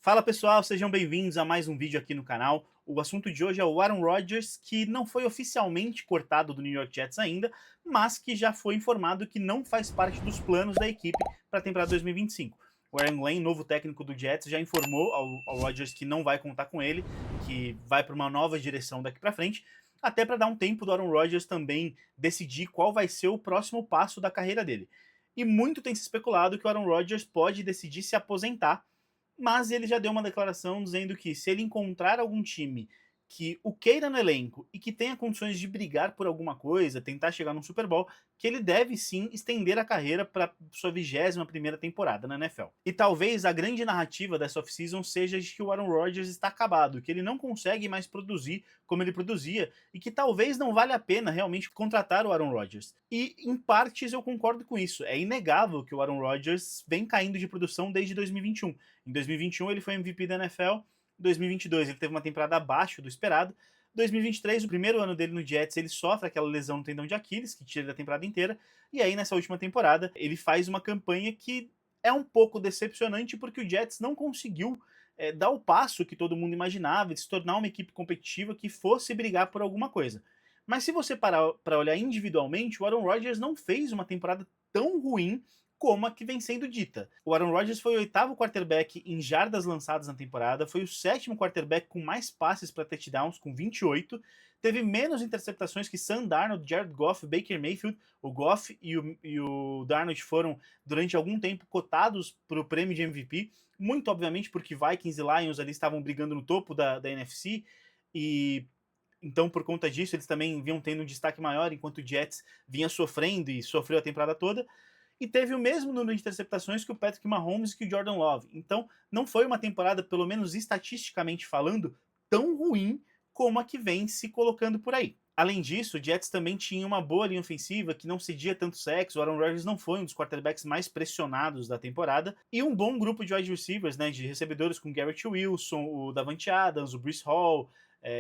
Fala pessoal, sejam bem-vindos a mais um vídeo aqui no canal. O assunto de hoje é o Aaron Rodgers, que não foi oficialmente cortado do New York Jets ainda, mas que já foi informado que não faz parte dos planos da equipe para a temporada 2025. O Aaron Glenn, novo técnico do Jets, já informou ao Rodgers que não vai contar com ele, que vai para uma nova direção daqui para frente, até para dar um tempo do Aaron Rodgers também decidir qual vai ser o próximo passo da carreira dele. E muito tem se especulado que o Aaron Rodgers pode decidir se aposentar, mas ele já deu uma declaração dizendo que se ele encontrar algum time que o queira no elenco e que tenha condições de brigar por alguma coisa, tentar chegar no Super Bowl, que ele deve sim estender a carreira para sua 21ª temporada na NFL. E talvez a grande narrativa dessa off-season seja de que o Aaron Rodgers está acabado, que ele não consegue mais produzir como ele produzia e que talvez não vale a pena realmente contratar o Aaron Rodgers. E em partes eu concordo com isso. É inegável que o Aaron Rodgers vem caindo de produção desde 2021. Em 2021 ele foi MVP da NFL, 2022 ele teve uma temporada abaixo do esperado. 2023, o primeiro ano dele no Jets, ele sofre aquela lesão no tendão de Aquiles, que tira ele da temporada inteira. E aí, nessa última temporada, ele faz uma campanha que é um pouco decepcionante, porque o Jets não conseguiu dar o passo que todo mundo imaginava, de se tornar uma equipe competitiva que fosse brigar por alguma coisa. Mas se você parar para olhar individualmente, o Aaron Rodgers não fez uma temporada tão ruim como a que vem sendo dita. O Aaron Rodgers foi o 8º quarterback em jardas lançadas na temporada, foi o 7º quarterback com mais passes para touchdowns, com 28, teve menos interceptações que Sam Darnold, Jared Goff, Baker Mayfield. O Goff e o Darnold foram, durante algum tempo, cotados para o prêmio de MVP, muito obviamente porque Vikings e Lions ali estavam brigando no topo da NFC, e então, por conta disso, eles também vinham tendo um destaque maior, enquanto o Jets vinha sofrendo e sofreu a temporada toda, e teve o mesmo número de interceptações que o Patrick Mahomes e que o Jordan Love. Então, não foi uma temporada, pelo menos estatisticamente falando, tão ruim como a que vem se colocando por aí. Além disso, o Jets também tinha uma boa linha ofensiva que não cedia tanto sexo. O Aaron Rodgers não foi um dos quarterbacks mais pressionados da temporada, e um bom grupo de wide receivers, né, de recebedores com Garrett Wilson, o Davante Adams, o Breece Hall.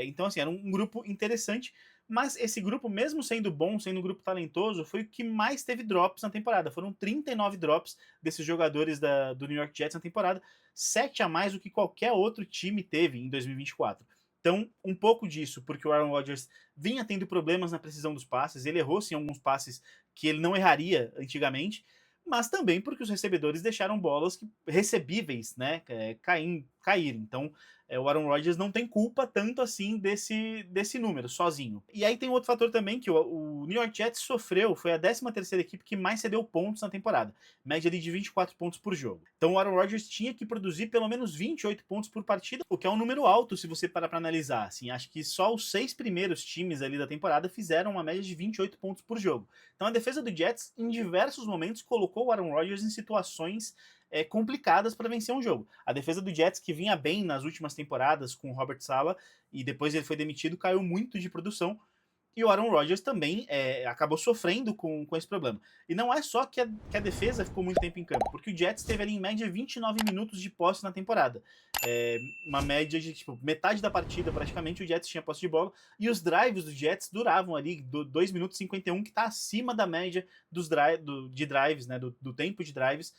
Então, assim, era um grupo interessante, mas esse grupo, mesmo sendo bom, sendo um grupo talentoso, foi o que mais teve drops na temporada. Foram 39 drops desses jogadores do New York Jets na temporada, 7 a mais do que qualquer outro time teve em 2024. Então, um pouco disso, porque o Aaron Rodgers vinha tendo problemas na precisão dos passes, ele errou sim alguns passes que ele não erraria antigamente, mas também porque os recebedores deixaram bolas recebíveis, né, cair. Então, o Aaron Rodgers não tem culpa tanto assim desse número, sozinho. E aí tem outro fator também, que o New York Jets sofreu, foi a 13ª equipe que mais cedeu pontos na temporada, média ali de 24 pontos por jogo. Então o Aaron Rodgers tinha que produzir pelo menos 28 pontos por partida, o que é um número alto se você parar para analisar. Assim, acho que só os 6 primeiros times ali da temporada fizeram uma média de 28 pontos por jogo. Então a defesa do Jets, em diversos momentos, colocou o Aaron Rodgers em situações complicadas para vencer um jogo. A defesa do Jets, que vinha bem nas últimas temporadas com o Robert Saleh, e depois ele foi demitido, caiu muito de produção. E o Aaron Rodgers também acabou sofrendo com esse problema. E não é só que a defesa ficou muito tempo em campo, porque o Jets teve ali em média 29 minutos de posse na temporada. Uma média de tipo, metade da partida praticamente o Jets tinha posse de bola, e os drives do Jets duravam ali 2 minutos e 51, que está acima da média de drives, né, do tempo de drives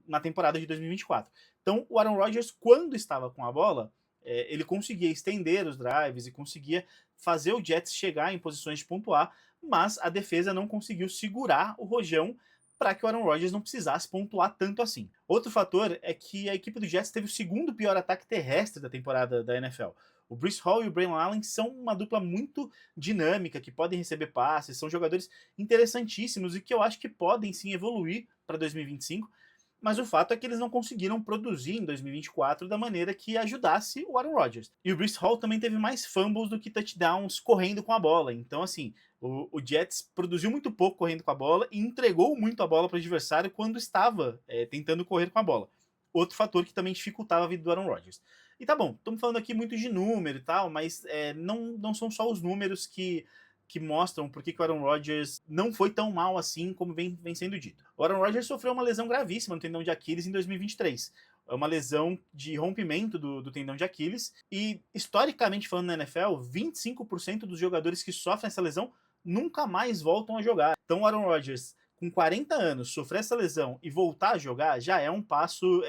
na temporada de 2024. Então o Aaron Rodgers, quando estava com a bola, ele conseguia estender os drives e conseguia fazer o Jets chegar em posições de pontuar, mas a defesa não conseguiu segurar o rojão para que o Aaron Rodgers não precisasse pontuar tanto assim. Outro fator é que a equipe do Jets teve o segundo pior ataque terrestre da temporada da NFL. O Breece Hall e o Braylon Allen são uma dupla muito dinâmica, que podem receber passes, são jogadores interessantíssimos e que eu acho que podem sim evoluir para 2025, mas o fato é que eles não conseguiram produzir em 2024 da maneira que ajudasse o Aaron Rodgers. E o Breece Hall também teve mais fumbles do que touchdowns correndo com a bola. Então, assim, o Jets produziu muito pouco correndo com a bola e entregou muito a bola para o adversário quando estava tentando correr com a bola. Outro fator que também dificultava a vida do Aaron Rodgers. E tá bom, estamos falando aqui muito de número e tal, mas não são só os números que mostram por que o Aaron Rodgers não foi tão mal assim como vem sendo dito. O Aaron Rodgers sofreu uma lesão gravíssima no tendão de Aquiles em 2023. É uma lesão de rompimento do tendão de Aquiles, e historicamente falando na NFL, 25% dos jogadores que sofrem essa lesão nunca mais voltam a jogar. Então o Aaron Rodgers, com 40 anos, sofrer essa lesão e voltar a jogar já é um passo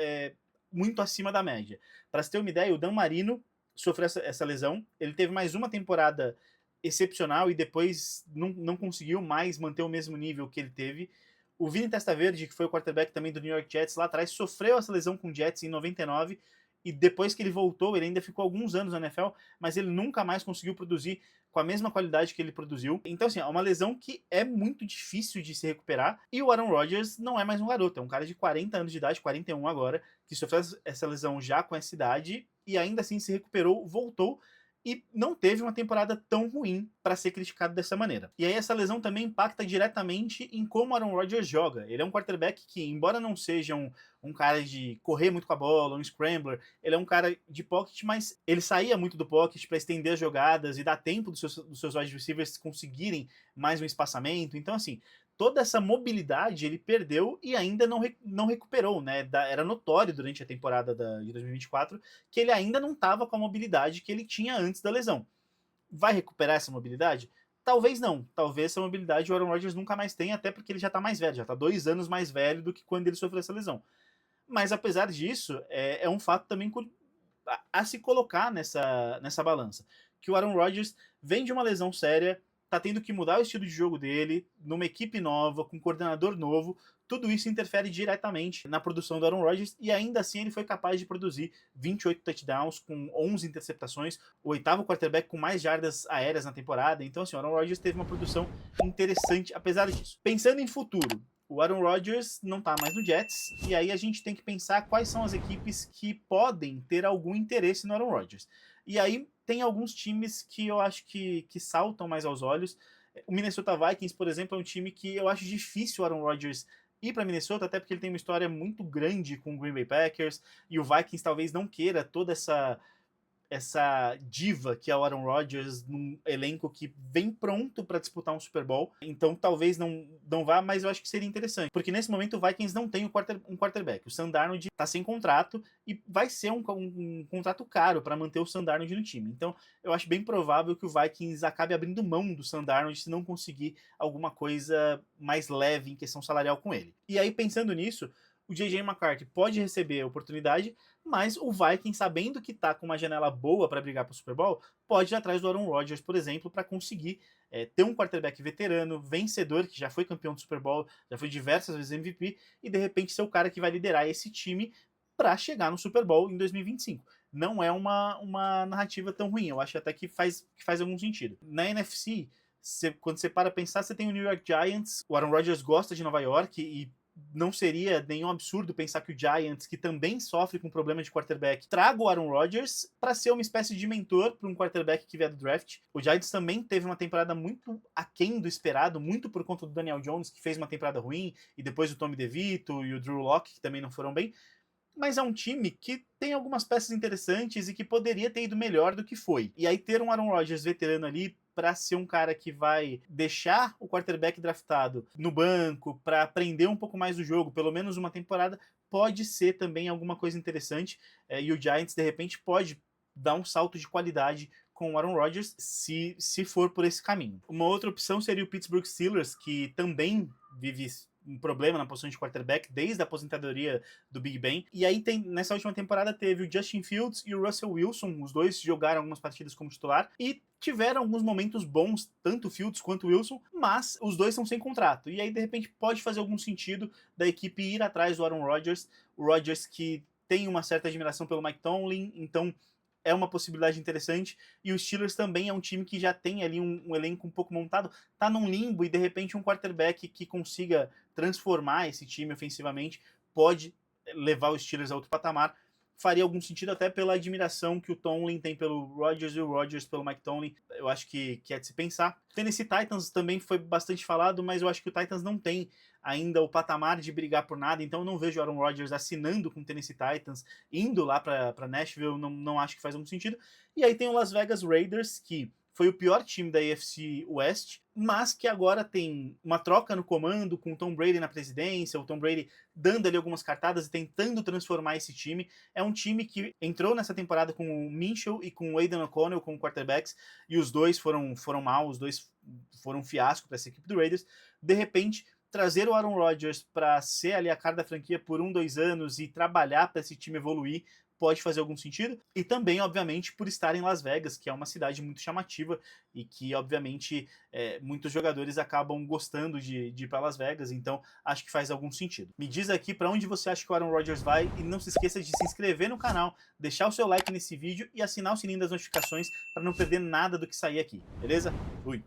muito acima da média. Para você ter uma ideia, o Dan Marino sofreu essa lesão, ele teve mais uma temporada excepcional e depois não conseguiu mais manter o mesmo nível que ele teve. O Vini Testaverde, que foi o quarterback também do New York Jets lá atrás, sofreu essa lesão com o Jets em 99 e depois que ele voltou, ele ainda ficou alguns anos na NFL, mas ele nunca mais conseguiu produzir com a mesma qualidade que ele produziu. Então, assim, é uma lesão que é muito difícil de se recuperar. E o Aaron Rodgers não é mais um garoto, é um cara de 40 anos de idade, 41 agora, que sofreu essa lesão já com essa idade e ainda assim se recuperou, voltou e não teve uma temporada tão ruim para ser criticado dessa maneira. E aí essa lesão também impacta diretamente em como o Aaron Rodgers joga. Ele é um quarterback que, embora não seja um cara de correr muito com a bola, um scrambler, ele é um cara de pocket, mas ele saía muito do pocket para estender as jogadas e dar tempo dos seus wide receivers conseguirem mais um espaçamento. Então, assim, toda essa mobilidade ele perdeu e ainda não recuperou, né? Era notório durante a temporada de 2024 que ele ainda não estava com a mobilidade que ele tinha antes da lesão. Vai recuperar essa mobilidade? Talvez não. Talvez essa mobilidade o Aaron Rodgers nunca mais tenha, até porque ele já está mais velho, já está 2 anos mais velho do que quando ele sofreu essa lesão. Mas apesar disso, é um fato também a se colocar nessa balança. Que o Aaron Rodgers vem de uma lesão séria, tá tendo que mudar o estilo de jogo dele, numa equipe nova, com um coordenador novo, tudo isso interfere diretamente na produção do Aaron Rodgers e ainda assim ele foi capaz de produzir 28 touchdowns com 11 interceptações, o oitavo quarterback com mais jardas aéreas na temporada. Então, assim, o Aaron Rodgers teve uma produção interessante apesar disso. Pensando em futuro, o Aaron Rodgers não tá mais no Jets, e aí a gente tem que pensar quais são as equipes que podem ter algum interesse no Aaron Rodgers. E aí tem alguns times que eu acho que saltam mais aos olhos. O Minnesota Vikings, por exemplo, é um time que eu acho difícil o Aaron Rodgers ir para Minnesota, até porque ele tem uma história muito grande com o Green Bay Packers, e o Vikings talvez não queira toda essa diva que é o Aaron Rodgers num elenco que vem pronto para disputar um Super Bowl. Então talvez não vá, mas eu acho que seria interessante. Porque nesse momento o Vikings não tem um quarterback. O Sam Darnold tá sem contrato e vai ser um contrato caro para manter o Sam Darnold no time. Então eu acho bem provável que o Vikings acabe abrindo mão do Sam Darnold se não conseguir alguma coisa mais leve em questão salarial com ele. E aí pensando nisso, o J.J. McCarthy pode receber a oportunidade, mas o Vikings, sabendo que tá com uma janela boa para brigar pro Super Bowl, pode ir atrás do Aaron Rodgers, por exemplo, para conseguir ter um quarterback veterano, vencedor, que já foi campeão do Super Bowl, já foi diversas vezes MVP, e de repente ser o cara que vai liderar esse time para chegar no Super Bowl em 2025. Não é uma narrativa tão ruim, eu acho até que faz algum sentido. Na NFC, quando você para pensar, você tem o New York Giants, o Aaron Rodgers gosta de Nova York e não seria nenhum absurdo pensar que o Giants, que também sofre com problema de quarterback, traga o Aaron Rodgers para ser uma espécie de mentor para um quarterback que vier do draft. O Giants também teve uma temporada muito aquém do esperado, muito por conta do Daniel Jones, que fez uma temporada ruim, e depois o Tommy DeVito e o Drew Lock, que também não foram bem. Mas é um time que tem algumas peças interessantes e que poderia ter ido melhor do que foi. E aí ter um Aaron Rodgers veterano ali para ser um cara que vai deixar o quarterback draftado no banco, para aprender um pouco mais do jogo, pelo menos uma temporada, pode ser também alguma coisa interessante. E o Giants, de repente, pode dar um salto de qualidade com o Aaron Rodgers, se for por esse caminho. Uma outra opção seria o Pittsburgh Steelers, que também vive um problema na posição de quarterback desde a aposentadoria do Big Ben. E aí nessa última temporada teve o Justin Fields e o Russell Wilson, os dois jogaram algumas partidas como titular e tiveram alguns momentos bons, tanto o Fields quanto o Wilson, mas os dois são sem contrato. E aí de repente pode fazer algum sentido da equipe ir atrás do Aaron Rodgers, o Rodgers que tem uma certa admiração pelo Mike Tomlin, então é uma possibilidade interessante, e os Steelers também é um time que já tem ali um elenco um pouco montado, tá num limbo, e de repente um quarterback que consiga transformar esse time ofensivamente pode levar os Steelers a outro patamar. Faria algum sentido até pela admiração que o Tomlin tem pelo Rodgers e o Rodgers pelo Mike Tomlin. Eu acho que é de se pensar. O Tennessee Titans também foi bastante falado, mas eu acho que o Titans não tem ainda o patamar de brigar por nada, então eu não vejo o Aaron Rodgers assinando com o Tennessee Titans, indo lá para Nashville, não acho que faz algum sentido. E aí tem o Las Vegas Raiders, que foi o pior time da AFC West, mas que agora tem uma troca no comando com o Tom Brady na presidência, o Tom Brady dando ali algumas cartadas e tentando transformar esse time. É um time que entrou nessa temporada com o Minshew e com o Aidan O'Connell como quarterbacks, e os dois foram mal, os dois foram um fiasco para essa equipe do Raiders. De repente, trazer o Aaron Rodgers para ser ali a cara da franquia por 2 anos e trabalhar para esse time evoluir pode fazer algum sentido. E também, obviamente, por estar em Las Vegas, que é uma cidade muito chamativa e que, obviamente, muitos jogadores acabam gostando de ir para Las Vegas, então acho que faz algum sentido. Me diz aqui para onde você acha que o Aaron Rodgers vai e não se esqueça de se inscrever no canal, deixar o seu like nesse vídeo e assinar o sininho das notificações para não perder nada do que sair aqui, beleza? Fui!